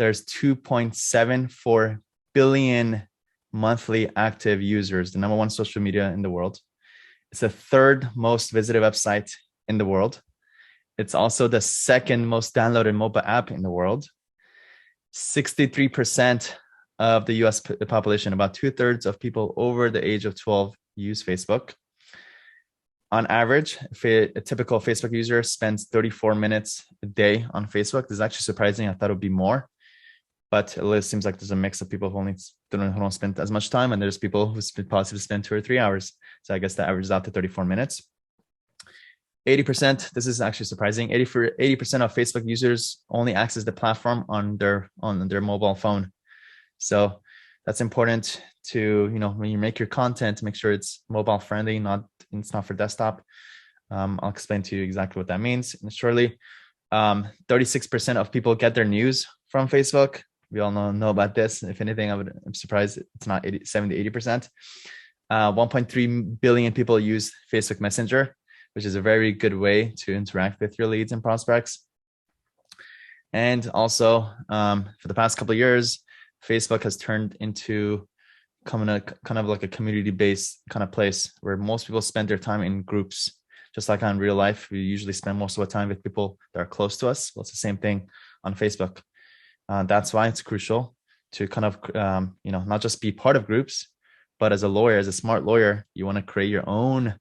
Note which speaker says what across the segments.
Speaker 1: there's 2.74 billion monthly active users, the number one social media in the world. It's the third most visited website in the world. It's also the second most downloaded mobile app in the world. 63% of the US population, about 2/3 of people over the age of 12 use Facebook. On average, a typical Facebook user spends 34 minutes a day on Facebook. This is actually surprising. I thought it would be more, but it seems like there's a mix of people who don't spend as much time, and there's people who possibly spend 2 or 3 hours. So I guess that averages out to 34 minutes. 80%, this is actually surprising, 80% of Facebook users only access the platform on their mobile phone. So that's important to, when you make your content, make sure it's mobile friendly, it's not for desktop. I'll explain to you exactly what that means shortly. 36% of people get their news from Facebook. We all know about this. If anything, I'm surprised it's not 70 to 80%. 1.3 billion people use Facebook Messenger, which is a very good way to interact with your leads and prospects. And also, for the past couple of years, Facebook has turned into kind of like a community-based kind of place where most people spend their time in groups. Just like on real life, we usually spend most of our time with people that are close to us. Well, it's the same thing on Facebook. That's why it's crucial to kind of, not just be part of groups, but as a lawyer, as a smart lawyer, you want to create your own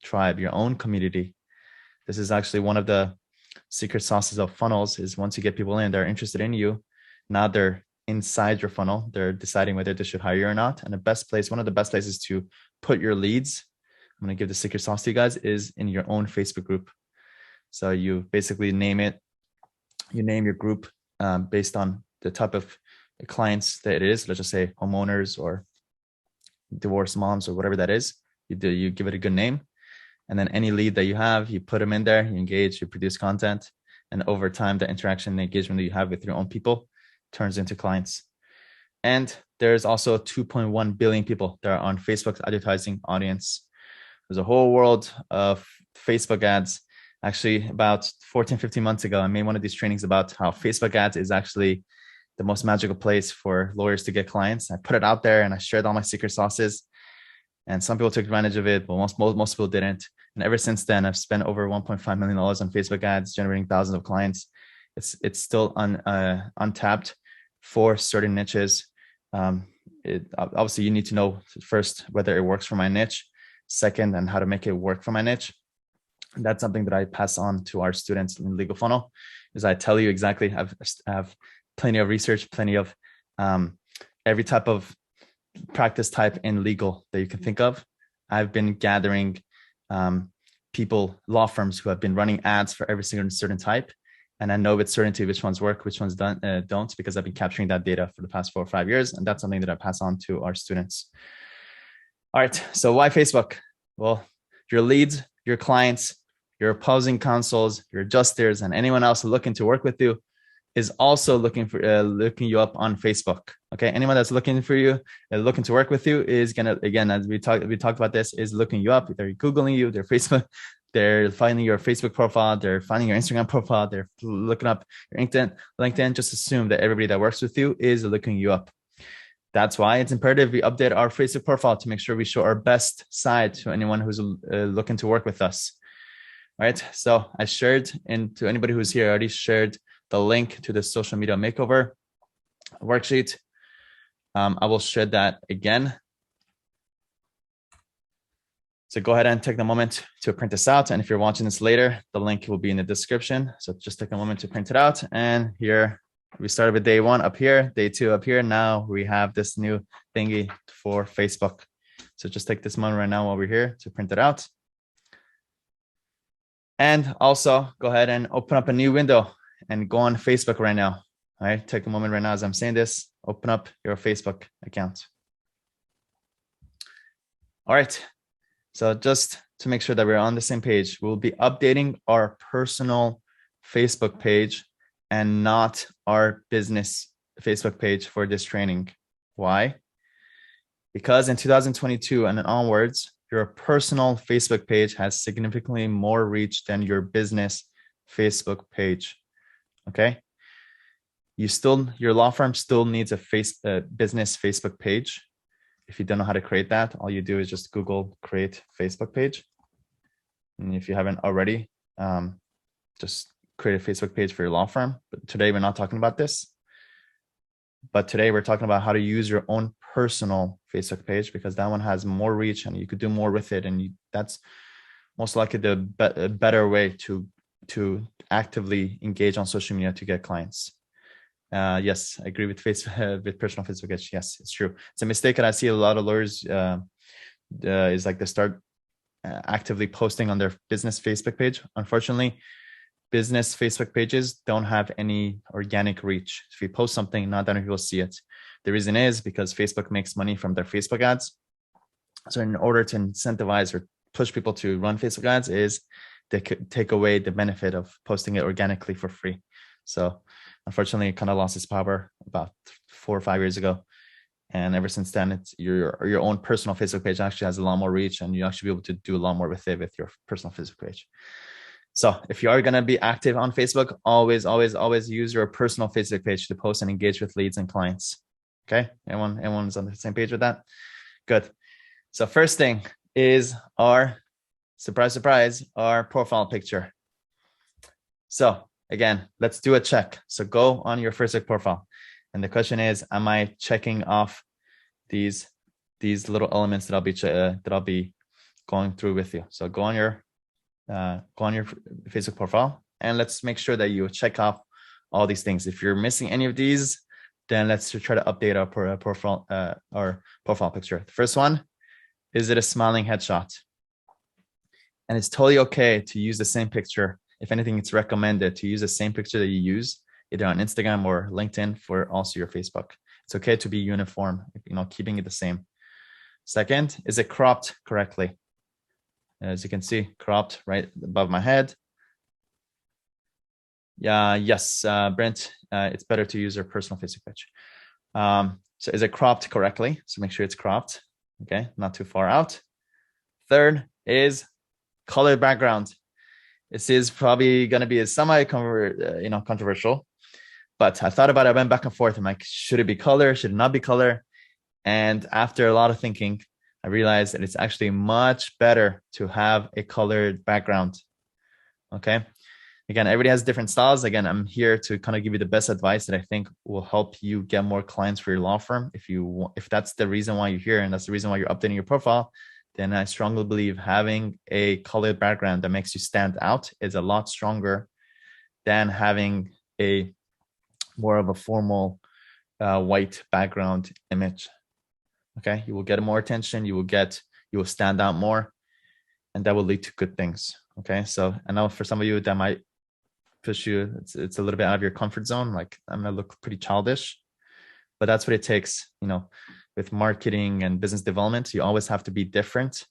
Speaker 1: tribe, your own community. This is actually one of the secret sauces of funnels, is once you get people in, they're interested in you. Now they're inside your funnel. They're deciding whether they should hire you or not. And one of the best places to put your leads, I'm going to give the secret sauce to you guys, is in your own Facebook group. So you basically name your group based on the type of clients that it is. Let's just say homeowners or divorced moms or whatever that is. You give it a good name. And then any lead that you have, you put them in there, you engage, you produce content. And over time, the interaction and engagement that you have with your own people turns into clients. And there's also 2.1 billion people that are on Facebook's advertising audience. There's a whole world of Facebook ads. Actually, about 14, 15 months ago, I made one of these trainings about how Facebook ads is actually the most magical place for lawyers to get clients. I put it out there and I shared all my secret sauces. And some people took advantage of it, but most people didn't. And ever since then, I've spent over $1.5 million on Facebook ads, generating thousands of clients. It's still untapped for certain niches. Obviously, you need to know first whether it works for my niche, second, and how to make it work for my niche. And that's something that I pass on to our students in Legal Funnel, is I tell you exactly, I have plenty of research, plenty of every type of practice type in legal that you can think of. I've been gathering law firms who have been running ads for every single certain type. And I know with certainty which ones work, which ones don't, because I've been capturing that data for the past 4 or 5 years. And that's something that I pass on to our students. All right, so why Facebook? Well, your leads, your clients, your opposing counsels, your adjusters, and anyone else looking to work with you is also looking you up on Facebook. Okay, anyone that's looking for you, looking to work with you is gonna, again, as we talked about this, is looking you up. They're Googling you, they're finding your Facebook profile, they're finding your Instagram profile, they're looking up your LinkedIn. Just assume that everybody that works with you is looking you up. That's why it's imperative we update our Facebook profile to make sure we show our best side to anyone who's looking to work with us. All right, so I shared, and to anybody who's here, I already shared the link to the social media makeover worksheet. I will share that again. So go ahead and take the moment to print this out. And if you're watching this later, the link will be in the description. So just take a moment to print it out. And here we started with day 1 up here, day 2 up here. Now we have this new thingy for Facebook. So just take this moment right now while we're here to print it out. And also go ahead and open up a new window and go on Facebook right now. All right, take a moment right now as I'm saying this, open up your Facebook account. All right, so just to make sure that we're on the same page, we'll be updating our personal Facebook page and not our business Facebook page for this training. Why? Because in 2022 and onwards, your personal Facebook page has significantly more reach than your business Facebook page. Okay. your law firm still needs a business Facebook page. If you don't know how to create that, all you do is just Google create Facebook page. And if you haven't already, just create a Facebook page for your law firm. But today we're not talking about this. But today we're talking about how to use your own personal Facebook page, because that one has more reach and you could do more with it. And that's most likely the better way to actively engage on social media to get clients. Yes, I agree with with personal Facebook page. Yes, it's true. It's a mistake that I see a lot of lawyers is like they start actively posting on their business Facebook page. Unfortunately, business Facebook pages don't have any organic reach. If you post something, not that many people see it. The reason is because Facebook makes money from their Facebook ads. So in order to incentivize or push people to run Facebook ads, is they could take away the benefit of posting it organically for free. So unfortunately, it kind of lost its power about 4 or 5 years ago. And ever since then, it's your own personal Facebook page actually has a lot more reach, and you actually be able to do a lot more with it with your personal Facebook page. So if you are going to be active on Facebook, always use your personal Facebook page to post and engage with leads and clients. Okay, everyone's on the same page with that? Good. So first thing is our, surprise, our profile picture. So again, let's do a check. So go on your Facebook profile. And the question is, am I checking off these little elements that I'll be going through with you? So go on your Facebook profile, and let's make sure that you check off all these things. If you're missing any of these, then let's try to update our profile picture. The first one, is it a smiling headshot? And it's totally okay to use the same picture. If anything, it's recommended to use the same picture that you use either on Instagram or LinkedIn for also your Facebook. It's okay to be uniform, keeping it the same. Second, is it cropped correctly? As you can see, cropped right above my head. Yes, Brent, it's better to use your personal Facebook page. So is it cropped correctly? So make sure it's cropped. Okay, not too far out. Third is colored background. This is probably going to be a controversial, but I thought about it. I went back and forth. I'm like, should it be color? Should it not be color? And after a lot of thinking, I realized that it's actually much better to have a colored background. Okay. Again, everybody has different styles. Again, I'm here to kind of give you the best advice that I think will help you get more clients for your law firm. If that's the reason why you're here and that's the reason why you're updating your profile, then I strongly believe having a colored background that makes you stand out is a lot stronger than having a more of a formal white background image. Okay, you will get more attention. You will stand out more, and that will lead to good things. Okay, so I know for some of you that might push you. It's a little bit out of your comfort zone. Like, I'm gonna look pretty childish, but that's what it takes. With marketing and business development, you always have to be different.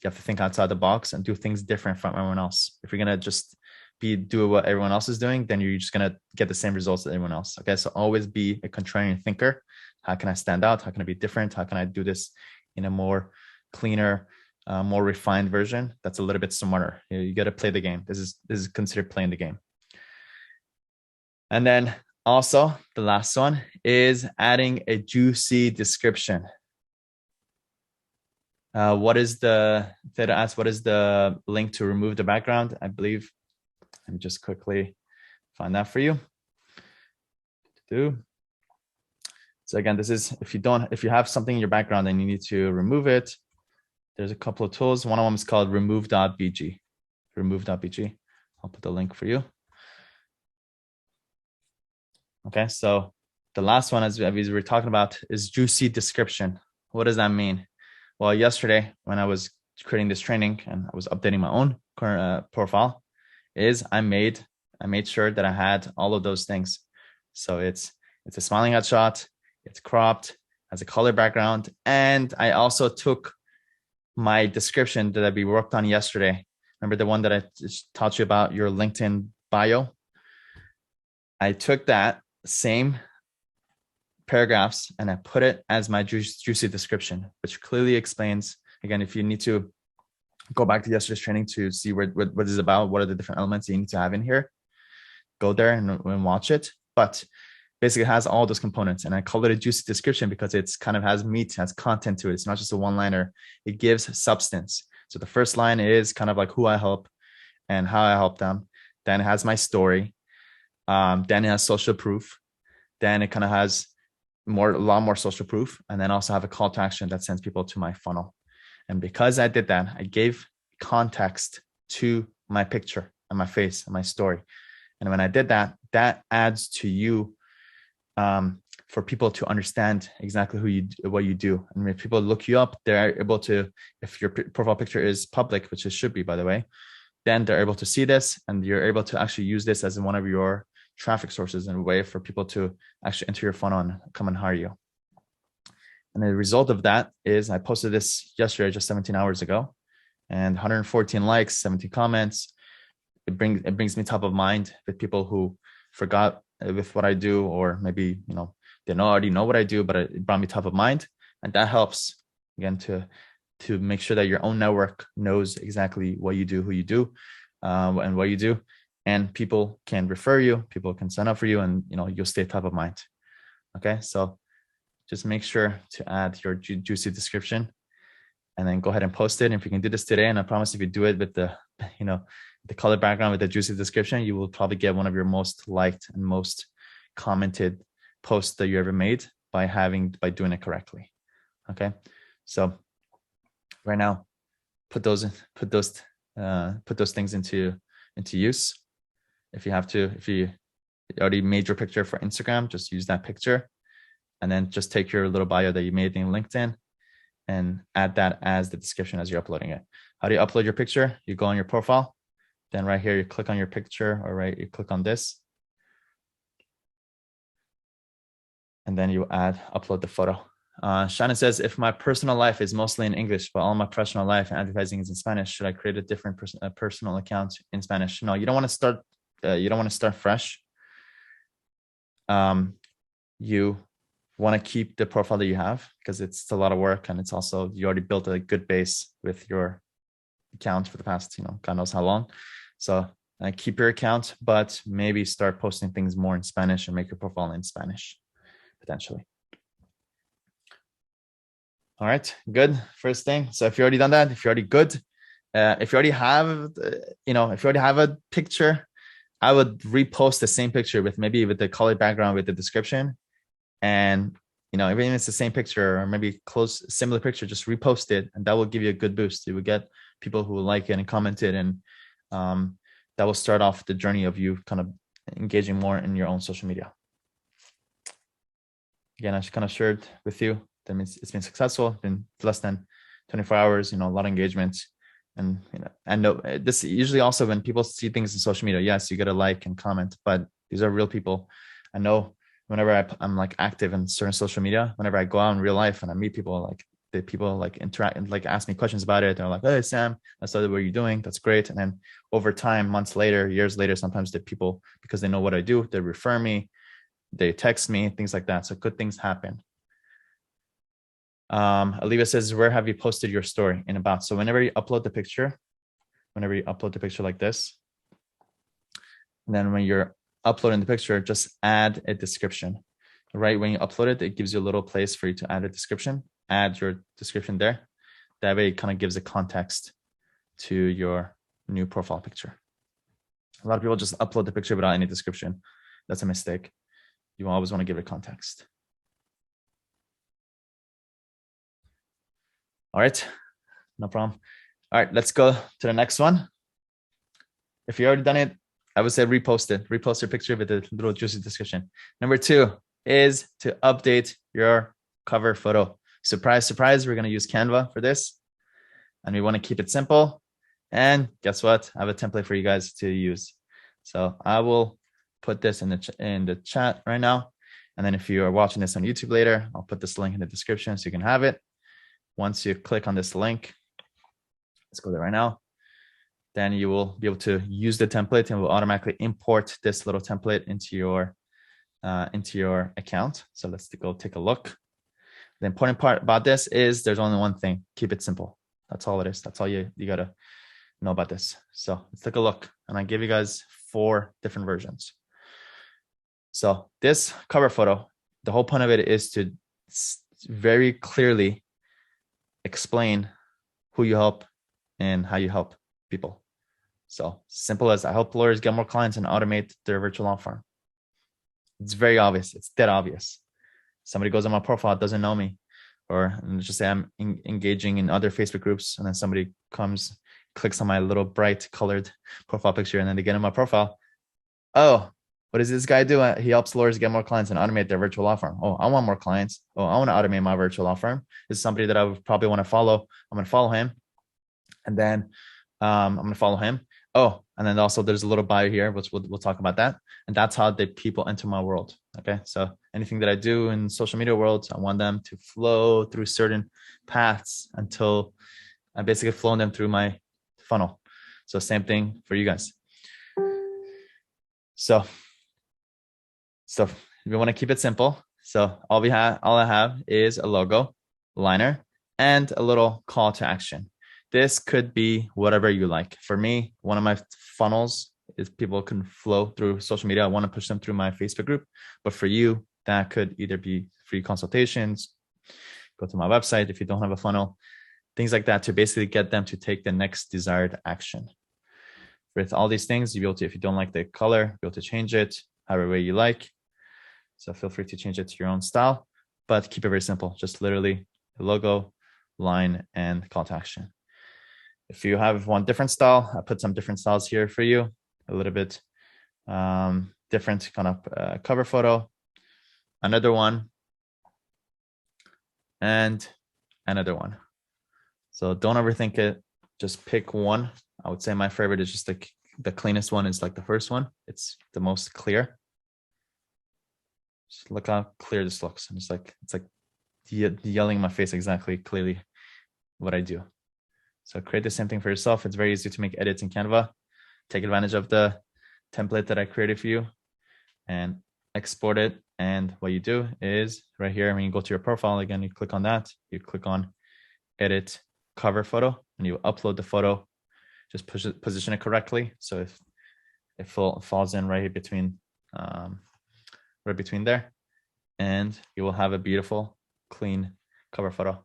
Speaker 1: You have to think outside the box and do things different from everyone else. If you're gonna just do what everyone else is doing, then you're just gonna get the same results as everyone else. Okay, so always be a contrarian thinker. How can I stand out? How can I be different? How can I do this in a more cleaner, more refined version that's a little bit smarter? You got to play the game. This is considered playing the game. And then also the last one is adding a juicy description. What is the link to remove the background? I believe. Let me just quickly find that for you. So again, this is if you have something in your background and you need to remove it, there's a couple of tools. One of them is called remove.bg. Remove.bg. I'll put the link for you. Okay, so the last one, as we were talking about, is juicy description. What does that mean? Well, yesterday when I was creating this training and I was updating my own profile, I made sure that I had all of those things. So it's a smiling headshot, it's cropped, has a color background, and I also took my description that we worked on yesterday. Remember the one that I just taught you about, your LinkedIn bio? I took that same paragraphs and I put it as my juicy description, which clearly explains, again, if you need to go back to yesterday's training to see what this is about, what are the different elements you need to have in here, go there and watch it. But basically has all those components. And I call it a juicy description because it's kind of has meat, has content to it. It's not just a one-liner. It gives substance. So the first line is kind of like who I help and how I help them. Then it has my story. Then it has social proof. Then it kind of has a lot more social proof. And then also have a call to action that sends people to my funnel. And because I did that, I gave context to my picture and my face and my story. And when I did that, that adds to you for people to understand exactly what you do. And if people look you up, they're able to, if your profile picture is public, which it should be, by the way, then they're able to see this, and you're able to actually use this as one of your traffic sources in a way for people to actually enter your funnel and come and hire you. And the result of that is I posted this yesterday, just 17 hours ago, and 114 likes, 70 comments. It brings me top of mind with people who forgot with what I do, or maybe, they already know what I do, but it brought me top of mind. And that helps, again, to make sure that your own network knows exactly what you do, who you do, and what you do. And people can refer you, people can sign up for you, and you'll stay top of mind. Okay, so just make sure to add your juicy description, and then go ahead and post it. And if you can do this today, and I promise if you do it with the color background with the juicy description, you will probably get one of your most liked and most commented posts that you ever made by doing it correctly. Okay, so right now, put those things into use. If you already made your picture for Instagram, just use that picture, and then just take your little bio that you made in LinkedIn and add that as the description as you're uploading it. How do you upload your picture? You go on your profile, then right here, you click on your picture, you click on this, and then you upload the photo. Shannon says, if my personal life is mostly in English, but all my professional life and advertising is in Spanish, should I create a different personal account in Spanish? No, you don't want to start. You don't want to start fresh. You want to keep the profile that you have, because it's a lot of work, and it's also, you already built a good base with your account for the past, God knows how long. So keep your account, but maybe start posting things more in Spanish and make your profile in Spanish potentially. All right, good. First thing. So if you already done that, if you're already good, if you already have, if you already have a picture, I would repost the same picture with the color background with the description. And, even if it's the same picture or maybe similar picture, just repost it, and that will give you a good boost. You will get people who will like it and comment it. And that will start off the journey of you kind of engaging more in your own social media. Again, I just kind of shared with you that means it's been successful, been less than 24 hours, a lot of engagement. And, I know this usually also when people see things in social media, yes, you get a like and comment, but these are real people. I know whenever I'm like active in certain social media, whenever I go out in real life and I meet people, the people interact and ask me questions about it. They're like, hey, Sam, I saw what you're doing. That's great. And then over time, months later, years later, sometimes the people, because they know what I do, they refer me, they text me, things like that. So good things happen. Alivia says, where have you posted your story? In About. So whenever you upload the picture like this, and then when you're uploading the picture, just add a description. Right when you upload it, it gives you a little place for you to add a description. Add your description there. That way it kind of gives a context to your new profile picture. A lot of people just upload the picture without any description. That's a mistake. You always want to give it context. All right, no problem. All right, let's go to the next one. If you already done it, I would say repost it. Repost your picture with a little juicy description. Number 2 is to update your cover photo. Surprise, surprise, we're going to use Canva for this. And we want to keep it simple. And guess what? I have a template for you guys to use. So I will put this in the chat right now. And then if you are watching this on YouTube later, I'll put this link in the description so you can have it. Once you click on this link, let's go there right now. Then you will be able to use the template, and will automatically import this little template into your account. So let's go take a look. The important part about this is there's only one thing: keep it simple. That's all it is. That's all you gotta know about this. So let's take a look, and I give you guys 4 different versions. So this cover photo, the whole point of it is to very clearly explain who you help and how you help people. So simple as I help lawyers get more clients and automate their virtual law firm. It's very obvious. It's dead obvious. Somebody goes on my profile, doesn't know me, or just say I'm engaging in other Facebook groups, and then somebody comes, clicks on my little bright colored profile picture, and then they get in my profile. Oh, what does this guy do? He helps lawyers get more clients and automate their virtual law firm. Oh, I want more clients. Oh, I want to automate my virtual law firm. This is somebody that I would probably want to follow. I'm going to follow him. And then I'm going to follow him. Oh, and then also there's a little bio here, which we'll talk about that. And that's how the people enter my world. Okay. So anything that I do in social media worlds, I want them to flow through certain paths until I basically flow them through my funnel. So same thing for you guys. So we want to keep it simple. So all I have is a logo, liner, and a little call to action. This could be whatever you like. For me, one of my funnels is people can flow through social media. I want to push them through my Facebook group. But for you, that could either be free consultations, go to my website if you don't have a funnel, things like that to basically get them to take the next desired action. With all these things, you'll be able to, if you don't like the color, be able to change it however way you like. So feel free to change it to your own style, but keep it very simple. Just literally the logo, line, and call to action. If you have one different style, I put some different styles here for you, a little bit different kind of cover photo, another one, and another one. So don't overthink it. Just pick one. I would say my favorite is just the cleanest one is like the first one. It's the most clear. Just look how clear this looks. And it's like yelling in my face exactly clearly what I do. So create the same thing for yourself. It's very easy to make edits in Canva. Take advantage of the template that I created for you and export it. And what you do is right here, when you go to your profile, again, you click on that, you click on edit cover photo, and you upload the photo. Just position it correctly. So if it falls in right between there, and you will have a beautiful, clean cover photo.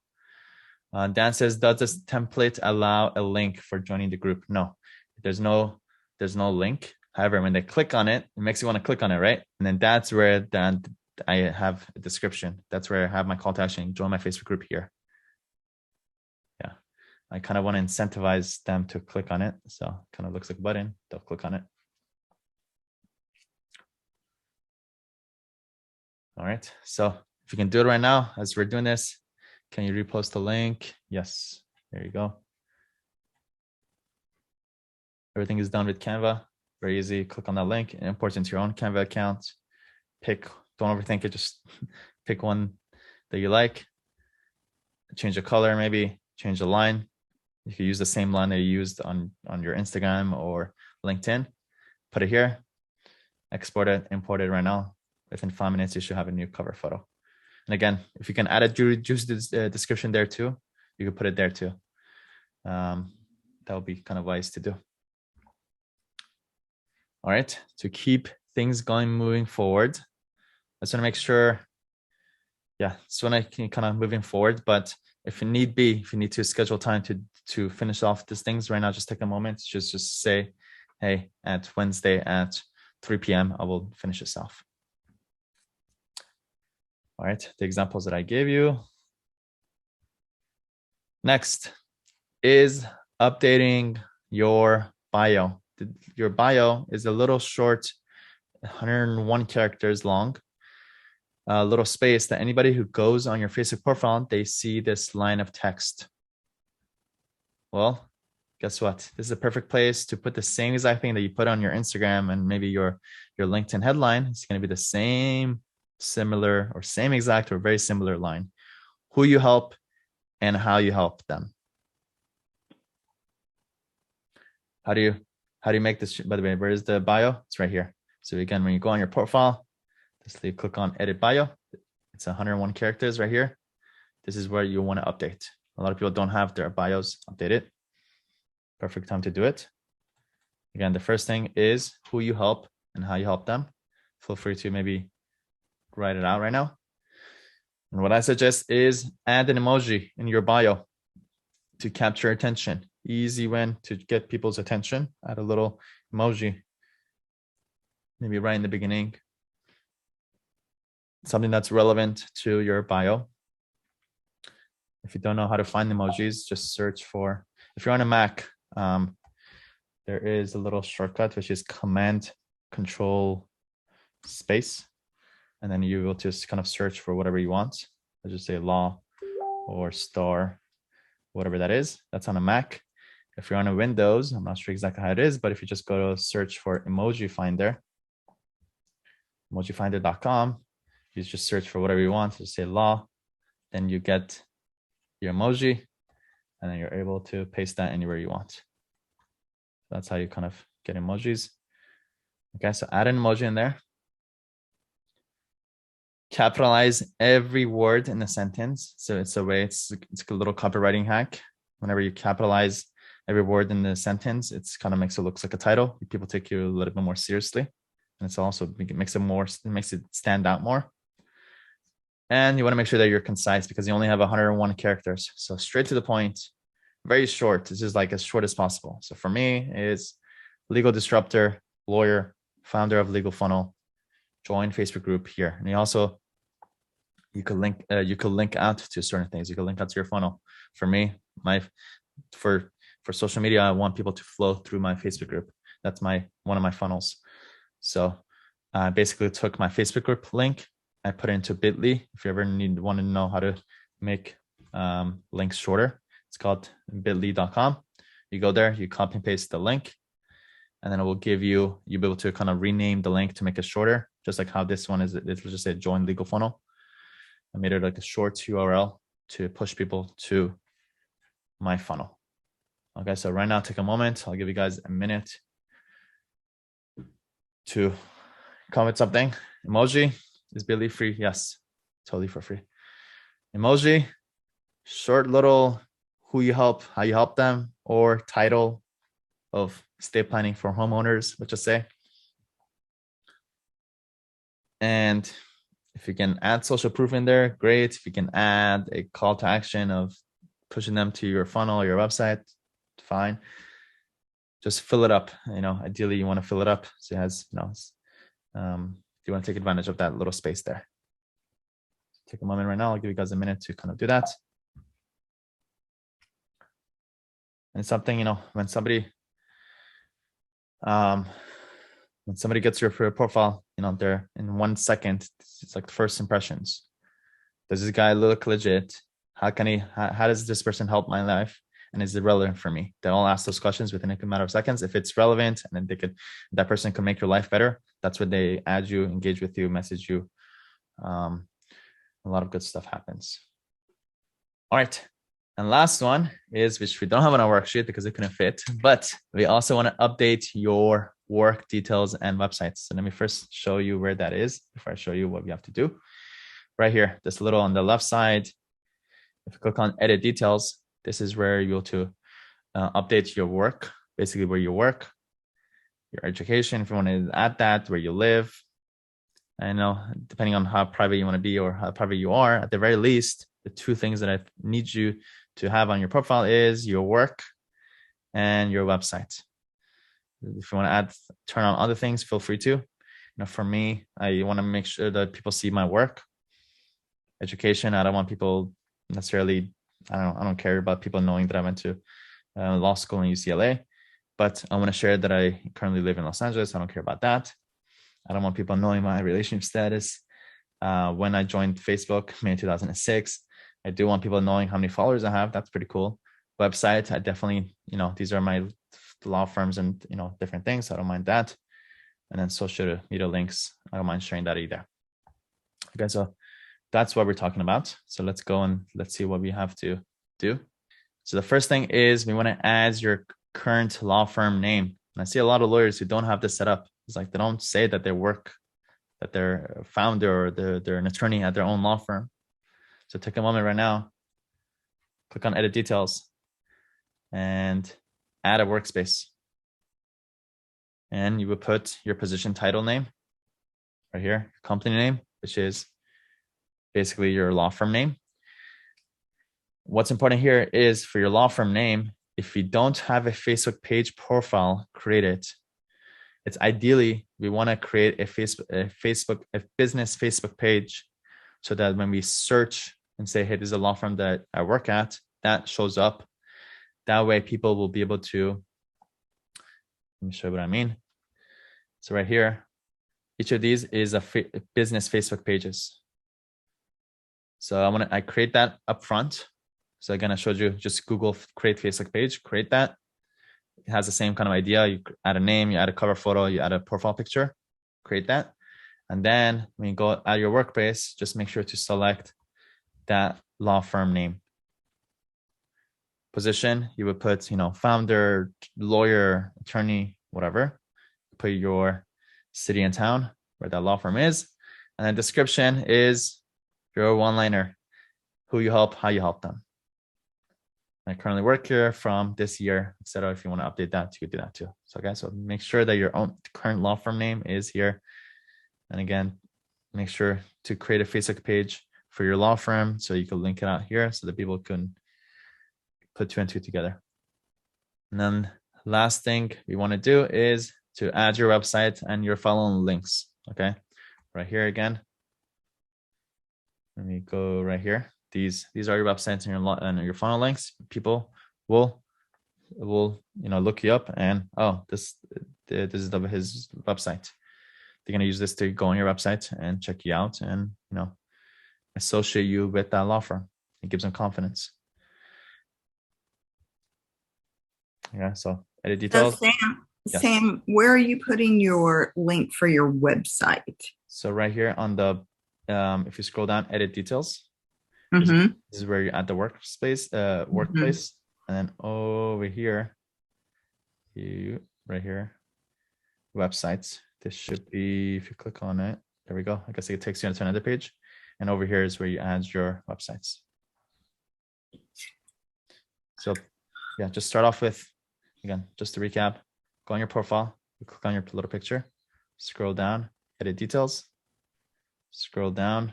Speaker 1: Dan says, does this template allow a link for joining the group? No, there's no link. However, when they click on it, it makes you want to click on it, right? And then that's where then I have a description. That's where I have my call to action. Join my Facebook group here. Yeah, I kind of want to incentivize them to click on it. So it kind of looks like a button. They'll click on it. All right. So if you can do it right now, as we're doing this, can you repost the link? Yes. There you go. Everything is done with Canva. Very easy. Click on that link and import into your own Canva account. Don't overthink it. Just pick one that you like. Change the color, maybe change the line. You can use the same line that you used on your Instagram or LinkedIn. Put it here, export it, import it right now. Within 5 minutes, you should have a new cover photo. And again, if you can add a juicy description there too, you can put it there too. That would be kind of wise to do. All right, to keep things moving forward, I just want to make sure, so when I can kind of moving forward, but if you need to schedule time to finish off these things right now, just take a moment, just say, hey, at Wednesday at 3 p.m., I will finish this off. All right, the examples that I gave you. Next is updating your bio. Your bio is a little short, 101 characters long, a little space that anybody who goes on your Facebook profile, they see this line of text. Well, guess what? This is a perfect place to put the same exact thing that you put on your Instagram and maybe your LinkedIn headline. It's going to be the same, similar, or same exact or very similar line. Who you help and how you help them. How do you make this? By the way, where is the bio? It's right here. So again, when you go on your profile, just click on edit bio. It's 101 characters right here. This is where you want to update. A lot of people don't have their bios updated. Perfect time to do it. Again, the first thing is who you help and how you help them. feel free to maybe write it out right now. And what I suggest is add an emoji in your bio to capture attention. Easy win to get people's attention. Add a little emoji, maybe right in the beginning. Something that's relevant to your bio. If you don't know how to find emojis, just search for, if you're on a Mac, there is a little shortcut, which is Command Control Space. And then you will just kind of search for whatever you want. Let's just say law or star, whatever that is. That's on a Mac. If you're on a Windows, I'm not sure exactly how it is, but if you just go to search for emoji finder, emojifinder.com, you just search for whatever you want. Just say law, then you get your emoji, and then you're able to paste that anywhere you want. That's how you kind of get emojis. Okay, so add an emoji in there. Capitalize every word in the sentence. So it's a way, it's a little copywriting hack. Whenever you capitalize every word in the sentence, it's kind of makes it look like a title. People take you a little bit more seriously. And it's also, it makes it stand out more. And you want to make sure that you're concise because you only have 101 characters. So straight to the point, very short. It's just like as short as possible. So for me, it's legal disruptor, lawyer, founder of Legal Funnel, join Facebook group here. And you could link out to certain things. You could link out to your funnel. For me, for social media, I want people to flow through my Facebook group. That's one of my funnels. So I basically took my Facebook group link, I put it into Bitly. If you ever want to know how to make links shorter, it's called bitly.com. You go there, you copy and paste the link, and then it will give you'll be able to kind of rename the link to make it shorter, just like how this one is. It'll just say join Legal Funnel. I made it like a short URL to push people to my funnel. Okay, so right now, take a moment. I'll give you guys a minute to comment something. Emoji, is Bitly free? Yes, totally for free. Emoji, short little who you help, how you help them, or title of estate planning for homeowners, let's just say. And if you can add social proof in there, great. If you can add a call to action of pushing them to your funnel or your website, fine. Just fill it up. Ideally you want to fill it up. So it has, you want to take advantage of that little space there. Take a moment right now. I'll give you guys a minute to kind of do that. And something, when somebody gets your profile, they're in 1 second, it's like the first impressions. Does this guy look legit? How does this person help my life? And is it relevant for me? They all ask those questions within a matter of seconds. If it's relevant and then that person can make your life better, that's when they add you, engage with you, message you. A lot of good stuff happens. All right. And last one is, which we don't have on our worksheet because it couldn't fit, but we also want to update your work details and websites. So let me first show you where that is before I show you what we have to do. Right here, this little on the left side, if you click on edit details, this is where you'll to update your work, basically where you work, your education, if you want to add that, where you live. I know, depending on how private you want to be or how private you are, at the very least, the two things that I need you to have on your profile is your work and your website. If you want to turn on other things, feel free to. For me, I want to make sure that people see my work. Education, I don't want people necessarily, I don't care about people knowing that I went to law school in UCLA, but I want to share that I currently live in Los Angeles. I don't care about that. I don't want people knowing my relationship status. When I joined Facebook, May 2006, I do want people knowing how many followers I have. That's pretty cool. Website, I definitely, these are my law firms and, different things. So I don't mind that. And then social media links, I don't mind sharing that either. Okay, so that's what we're talking about. So let's go and let's see what we have to do. So the first thing is we want to add your current law firm name. And I see a lot of lawyers who don't have this set up. It's like they don't say that they're a founder or they're an attorney at their own law firm. So take a moment right now, click on edit details and add a workspace. And you would put your position title name. right here, company name, which is basically your law firm name. What's important here is for your law firm name, if you don't have a Facebook page profile created, it's ideally we want to create a business Facebook page so that when we search and say, hey, this is a law firm that I work at, that shows up. That way people will be able to, let me show you what I mean. So right here, each of these is a business Facebook pages. So I create that up front. So again, I showed you just Google create Facebook page, create that. It has the same kind of idea. You add a name, you add a cover photo, you add a profile picture, create that. And then when you go at your workplace, just make sure to select that law firm name. Position, you would put, founder, lawyer, attorney, whatever. Put your city and town where that law firm is. And then description is your one-liner, who you help, how you help them. I currently work here from this year, etc. If you want to update that, you could do that too. So guys, so make sure that your own current law firm name is here. And again, make sure to create a Facebook page for your law firm so you can link it out here so that people can put 2 and 2 together. And then last thing we want to do is to add your website and your following links. Okay, right here again. Let me go right here. These are your websites and your funnel links. People will look you up and this is his website. They're gonna use this to go on your website and check you out and associate you with that law firm. It gives them confidence. Yeah. So edit details.
Speaker 2: So Sam, where are you putting your link for your website?
Speaker 1: So right here on the if you scroll down, edit details.
Speaker 2: Mm-hmm.
Speaker 1: This is where you're at the workplace, workplace, and then over here, right here, websites. This should be, if you click on it, there we go. I guess it takes you to another page, and over here is where you add your websites. So, yeah, just start off with, again, just to recap, go on your profile, you click on your little picture, scroll down, edit details, scroll down.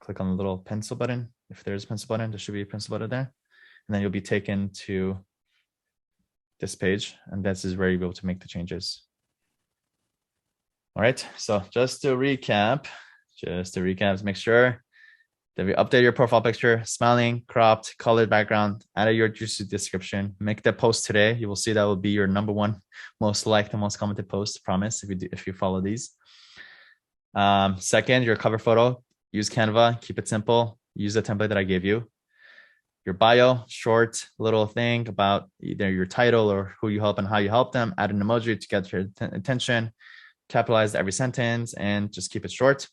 Speaker 1: Click on the little pencil button. If there's a pencil button, there should be a pencil button there. And then you'll be taken to this page. And this is where you'll be able to make the changes. All right. So just to recap, make sure that we update your profile picture, smiling, cropped, colored background, add your juicy description, make the post today. You will see that will be your #1 most liked and most commented post, promise, if you follow these. Second, your cover photo. Use Canva, keep it simple. Use the template that I gave you. Your bio, short little thing about either your title or who you help and how you help them. Add an emoji to get your attention. Capitalize every sentence and just keep it short.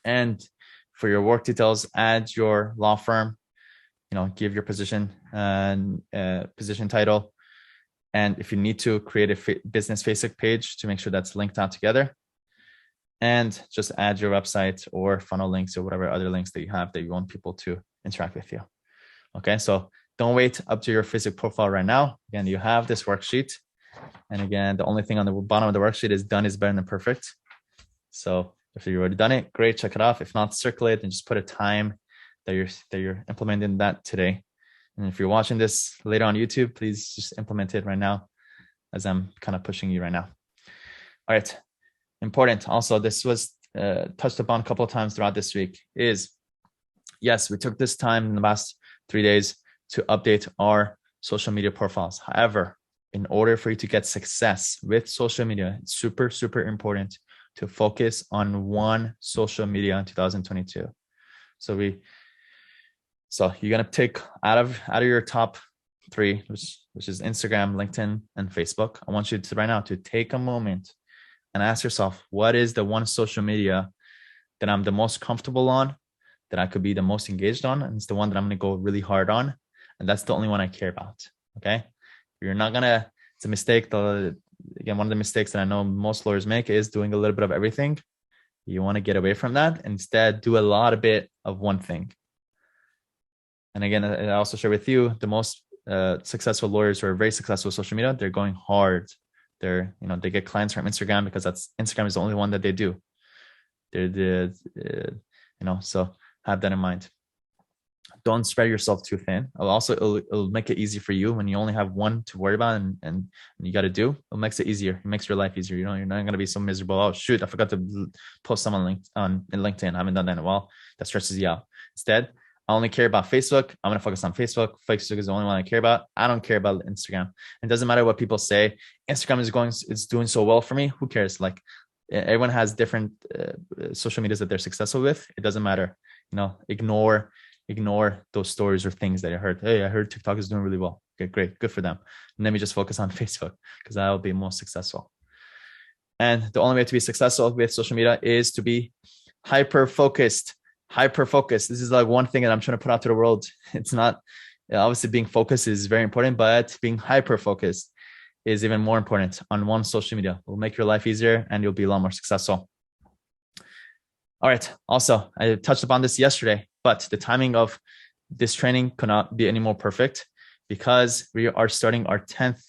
Speaker 1: And for your work details, add your law firm. Give your position and position title. And if you need to, create a business Facebook page to make sure that's linked out together. And just add your website or funnel links or whatever other links that you have that you want people to interact with you. Okay, so don't wait up to your Facebook profile right now. Again, you have this worksheet. And again, the only thing on the bottom of the worksheet is done is better than perfect. So if you've already done it, great, check it off. If not, circulate and just put a time that you're implementing that today. And if you're watching this later on YouTube, please just implement it right now as I'm kind of pushing you right now. All right. Important. Also, this was touched upon a couple of times throughout this week is, yes, we took this time in the last 3 days to update our social media profiles. However, in order for you to get success with social media, it's super, super important to focus on one social media in 2022. So you're going to take out of your top 3, which is Instagram, LinkedIn, and Facebook. I want you to right now to take a moment and ask yourself, what is the one social media that I'm the most comfortable on, that I could be the most engaged on? And it's the one that I'm going to go really hard on. And that's the only one I care about. Okay. It's a mistake. One of the mistakes that I know most lawyers make is doing a little bit of everything. You want to get away from that. Instead, do a lot of bit of one thing. And again, I also share with you the most successful lawyers who are very successful with social media. They're going hard. They get clients from Instagram because Instagram is the only one that they do. So have that in mind. Don't spread yourself too thin. It'll make it easy for you when you only have one to worry about and you got to do. It makes it easier. It makes your life easier. You're not going to be so miserable. Oh shoot, I forgot to post someone on LinkedIn. I haven't done that in a while. That stresses you out. Instead, I only care about Facebook. I'm going to focus on Facebook. Facebook is the only one I care about. I don't care about Instagram. It doesn't matter what people say. Instagram it's doing so well for me. Who cares? Like everyone has different social medias that they're successful with. It doesn't matter. Ignore those stories or things that I heard. Hey, I heard TikTok is doing really well. Okay, great. Good for them. And let me just focus on Facebook because that will be most successful. And the only way to be successful with social media is to be hyper-focused. This is like one thing that I'm trying to put out to the world. It's not, obviously being focused is very important, but being hyper-focused is even more important on one social media. It will make your life easier and you'll be a lot more successful. All right. Also, I touched upon this yesterday, but the timing of this training could not be any more perfect because we are starting our 10th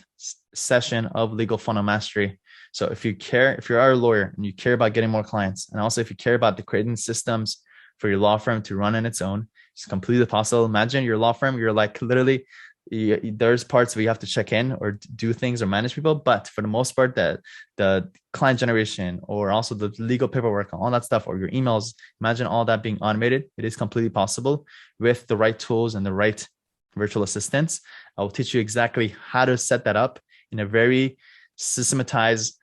Speaker 1: session of Legal Funnel Mastery. So if you are a lawyer and you care about getting more clients, and also if you care about the creating systems for your law firm to run on its own, it's completely possible. Imagine your law firm, you're like literally, there's parts where you have to check in or do things or manage people, but for the most part, the client generation or also the legal paperwork, all that stuff, or your emails, imagine all that being automated. It is completely possible with the right tools and the right virtual assistants. I will teach you exactly how to set that up in a very systematized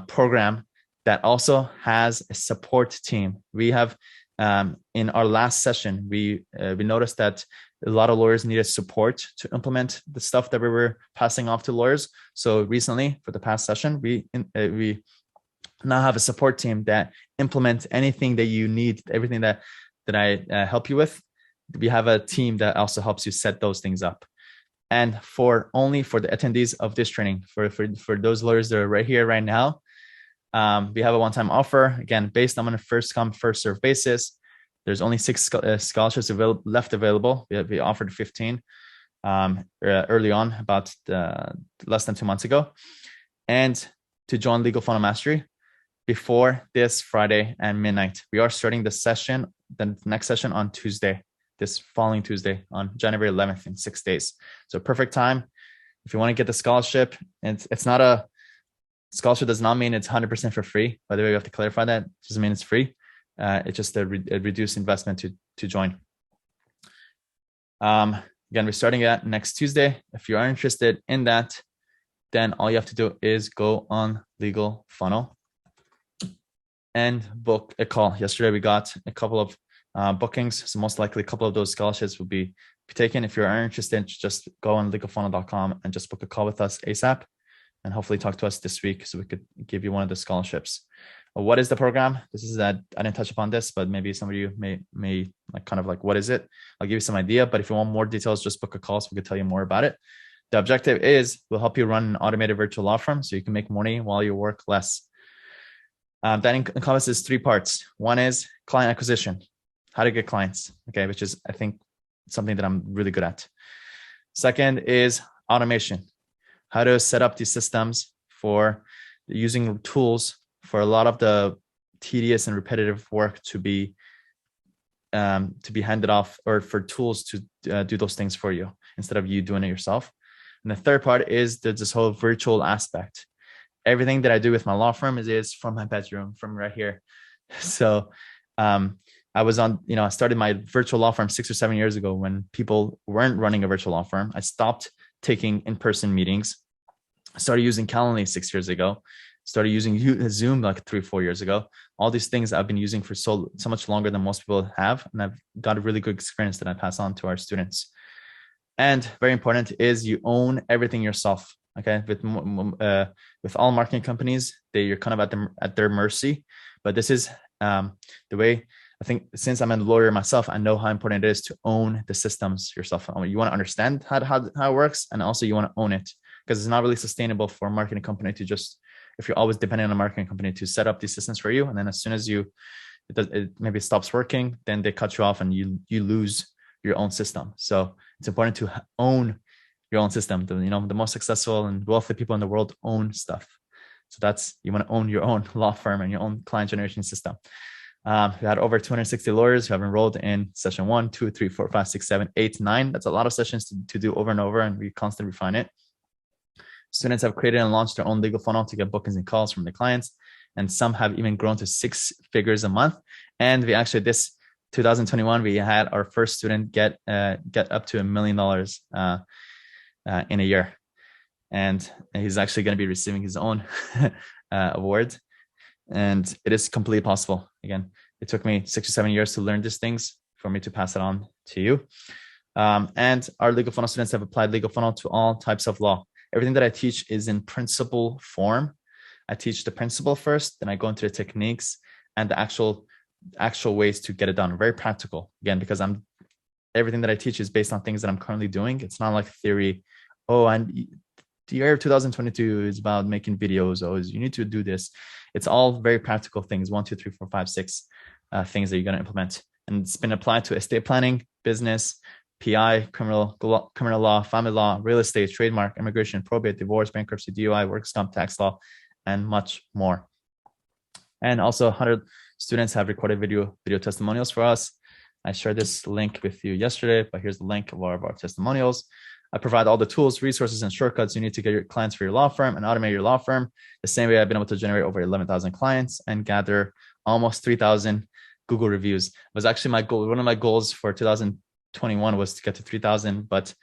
Speaker 1: program that also has a support team. We have in our last session, we noticed that a lot of lawyers needed support to implement the stuff that we were passing off to lawyers. So recently, for the past session, we now have a support team that implements anything that you need, everything that I help you with. We have a team that also helps you set those things up. And only for the attendees of this training, for those lawyers that are right here, right now, we have a one-time offer, again, based on a first come, first serve basis. There's only 6 scholarships left available. We offered 15 early on, about less than 2 months ago. And to join Legal Funnel Mastery before this Friday and midnight, we are starting the next session on Tuesday, this following Tuesday on January 11th in 6 days. So perfect time. If you want to get the scholarship, and it's not a scholarship, does not mean it's 100% for free. By the way, we have to clarify that. It doesn't mean it's free. It's just a reduced investment to join. Again, we're starting at next Tuesday. If you are interested in that, then all you have to do is go on Legal Funnel and book a call. Yesterday, we got a couple of bookings. So most likely a couple of those scholarships will be taken. If you are interested, just go on legalfunnel.com and just book a call with us ASAP and hopefully talk to us this week so we could give you one of the scholarships. What is the program? This is that I didn't touch upon this, but maybe some of you may like kind of like, what is it? I'll give you some idea, but if you want more details, just book a call so we could tell you more about it. The objective is we'll help you run an automated virtual law firm so you can make money while you work less. That encompasses 3 parts. One is client acquisition, how to get clients, okay, which is, I think, something that I'm really good at. Second is automation, how to set up these systems for using tools for a lot of the tedious and repetitive work to be handed off, or for tools to do those things for you instead of you doing it yourself. And the third part is this whole virtual aspect. Everything that I do with my law firm is from my bedroom, from right here. So I started my virtual law firm 6 or 7 years ago when people weren't running a virtual law firm. I stopped taking in-person meetings. I started using Calendly 6 years ago. Started using Zoom like 3 or 4 years ago. All these things I've been using for so much longer than most people have. And I've got a really good experience that I pass on to our students. And very important is you own everything yourself. Okay. With all marketing companies, you're kind of at their mercy. But this is the way, I think, since I'm a lawyer myself, I know how important it is to own the systems yourself. You want to understand how it works, and also you want to own it, because it's not really sustainable for a marketing company to just, if you're always depending on a marketing company to set up these systems for you, and then as soon as maybe it stops working, then they cut you off and you lose your own system. So it's important to own your own system. The most successful and wealthy people in the world own stuff. So that's, you want to own your own law firm and your own client generation system. We had over 260 lawyers who have enrolled in session 1, 2, 3, 4, 5, 6, 7, 8, 9. That's a lot of sessions to do over and over, and we constantly refine it. Students have created and launched their own legal funnel to get bookings and calls from their clients, and some have even grown to 6 figures a month. And we actually, this 2021, we had our first student get up to $1 million in a year, and he's actually going to be receiving his own award. And it is completely possible. Again, it took me 6 or 7 years to learn these things for me to pass it on to you. And our legal funnel students have applied legal funnel to all types of law. Everything that I teach is in principle form. I teach the principle first, then I go into the techniques and the actual ways to get it done. Very practical, again, because everything that I teach is based on things that I'm currently doing. It's not like theory. Oh, and the year of 2022 is about making videos. Oh, you need to do this. It's all very practical things. 1, 2, 3, 4, 5, 6 things that you're going to implement. And it's been applied to estate planning, business, PI, criminal law, family law, real estate, trademark, immigration, probate, divorce, bankruptcy, DUI, works comp, tax law, and much more. And also 100 students have recorded video testimonials for us. I shared this link with you yesterday, but here's the link of all of our testimonials. I provide all the tools, resources, and shortcuts you need to get your clients for your law firm and automate your law firm. The same way I've been able to generate over 11,000 clients and gather almost 3,000 Google reviews. It was actually my goal. One of my goals for 2021 was to get to 3,000, but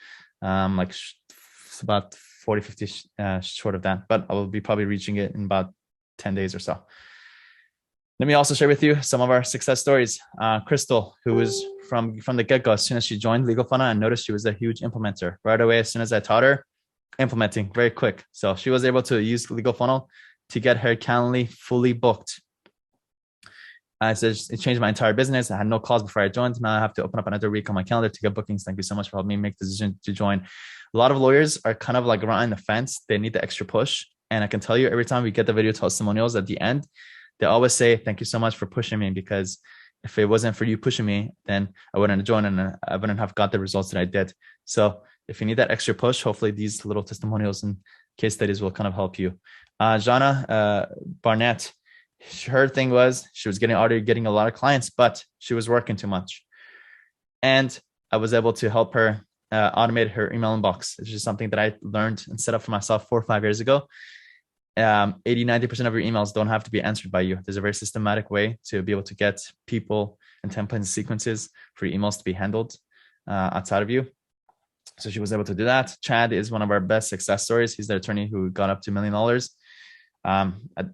Speaker 1: about 40, 50 short of that. But I will be probably reaching it in about 10 days or so. Let me also share with you some of our success stories. Crystal, who was from the get-go, as soon as she joined Legal Funnel, I noticed she was a huge implementer. Right away, as soon as I taught her, implementing very quick. So she was able to use Legal Funnel to get her Calendly fully booked. So it changed my entire business. I had no calls before I joined. Now I have to open up another week on my calendar to get bookings. Thank you so much for helping me make the decision to join. A lot of lawyers are kind of like around the fence. They need the extra push. And I can tell you, every time we get the video testimonials at the end, they always say, thank you so much for pushing me, because if it wasn't for you pushing me, then I wouldn't have joined and I wouldn't have got the results that I did. So if you need that extra push, hopefully these little testimonials and case studies will kind of help you. Jana Barnett, her thing was she was already getting a lot of clients, but she was working too much. And I was able to help her automate her email inbox. It's just something that I learned and set up for myself 4 or 5 years ago. 80-90% of your emails don't have to be answered by you. There's a very systematic way to be able to get people and templates and sequences for your emails to be handled outside of you. So she was able to do that. Chad is one of our best success stories. He's the attorney who got up to $1 million.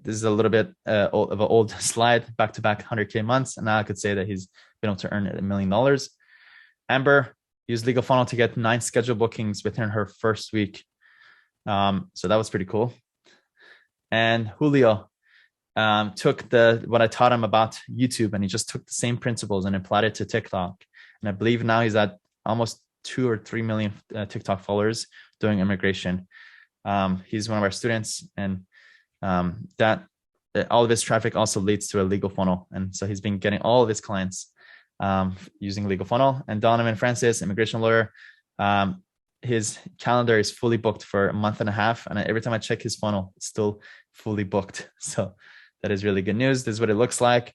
Speaker 1: This is a little bit of an old slide, back-to-back 100K months. And now I could say that he's been able to earn $1 million. Amber used Legal Funnel to get 9 scheduled bookings within her first week. So that was pretty cool. And Julio took what I taught him about YouTube, and he just took the same principles and applied it to TikTok. And I believe now he's at almost 2 or 3 million TikTok followers doing immigration. He's one of our students, and that all of his traffic also leads to a legal funnel. And so he's been getting all of his clients using legal funnel. And Donovan Francis, immigration lawyer, his calendar is fully booked for a month and a half. And every time I check his funnel, it's still fully booked. So that is really good news. This is what it looks like.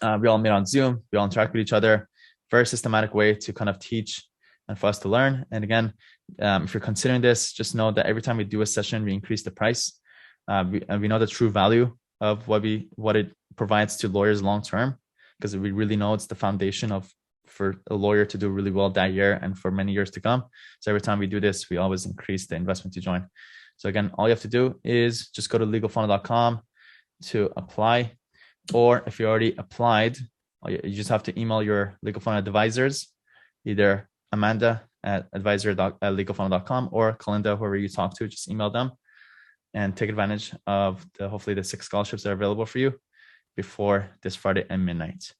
Speaker 1: We all meet on Zoom. We all interact with each other. Very systematic way to kind of teach and for us to learn. And again, if you're considering this, just know that every time we do a session, we increase the price. And we know the true value of what it provides to lawyers long-term, because we really know it's the foundation for a lawyer to do really well that year and for many years to come. So every time we do this, we always increase the investment to join. So again, all you have to do is just go to legalfunnel.com to apply. Or if you already applied, you just have to email your Legal Funnel advisors, either Amanda at advisor@legalfunnel.com or Kalinda, whoever you talk to, just email them and take advantage of hopefully the 6 scholarships that are available for you before this Friday at midnight.